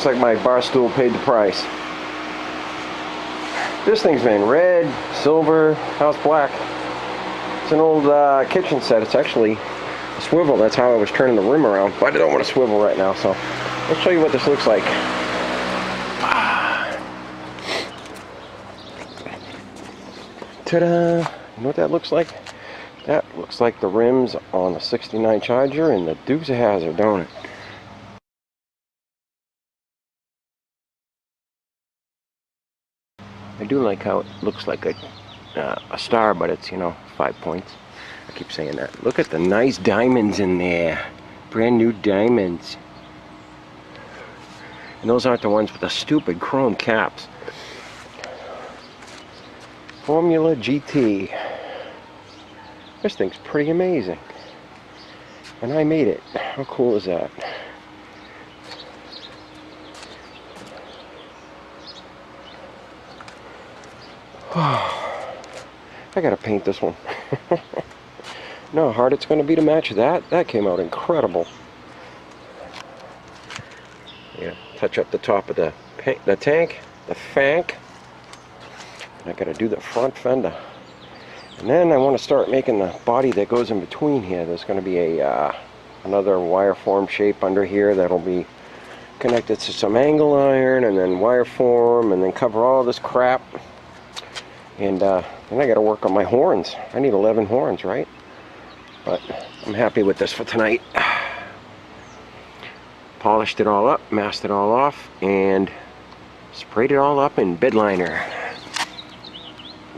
Looks like my bar stool paid the price. This thing's been red, silver, house black. It's an old kitchen set. It's actually a swivel. That's how I was turning the rim around, but I don't want to swivel right now, so let's show you what this looks like. Ta-da! You know what that looks like? That looks like the rims on the 69 Charger and the Dukes of Hazzard, don't it? I do like how it looks like a star, but it's, you know, 5 points. I keep saying that. Look at the nice diamonds in there. Brand new diamonds. And those aren't the ones with the stupid chrome caps. Formula GT. This thing's pretty amazing. And I made it. How cool is that? I gotta paint this one. Know how hard it's gonna be to match that? That came out incredible. Yeah, touch up the top of the tank, the fank. I gotta do the front fender. And then I want to start making the body that goes in between here. There's gonna be a another wire form shape under here that'll be connected to some angle iron, and then wire form, and then cover all this crap. And then I got to work on my horns. I need 11 horns, right? But I'm happy with this for tonight. Polished it all up, masked it all off, and sprayed it all up in bed liner.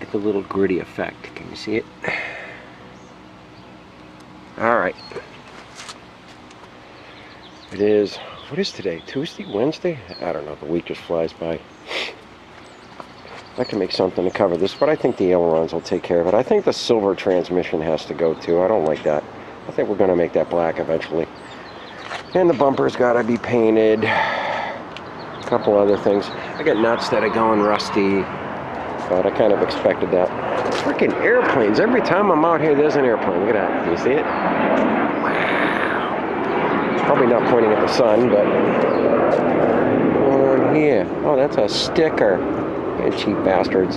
Get the little gritty effect. Can you see it? Alright. It is, what is today? Tuesday? Wednesday? I don't know. The week just flies by. I'd like to make something to cover this, but I think the ailerons will take care of it. I think the silver transmission has to go too. I don't like that. I think we're going to make that black eventually. And the bumper's got to be painted. A couple other things. I got nuts that are going rusty, but I kind of expected that. Freaking airplanes. Every time I'm out here, there's an airplane. Look at that. Do you see it? Wow. Probably not pointing at the sun, but on here. Oh, that's a sticker. And cheap bastards.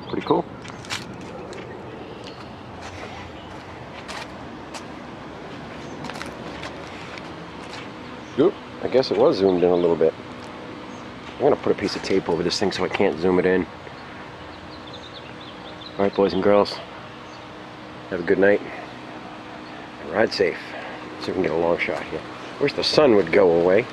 Pretty cool. Oop, I guess it was zoomed in a little bit. I'm going to put a piece of tape over this thing so I can't zoom it in. Alright, boys and girls. Have a good night. And ride safe. Let's see if we can get a long shot here. Wish the sun would go away.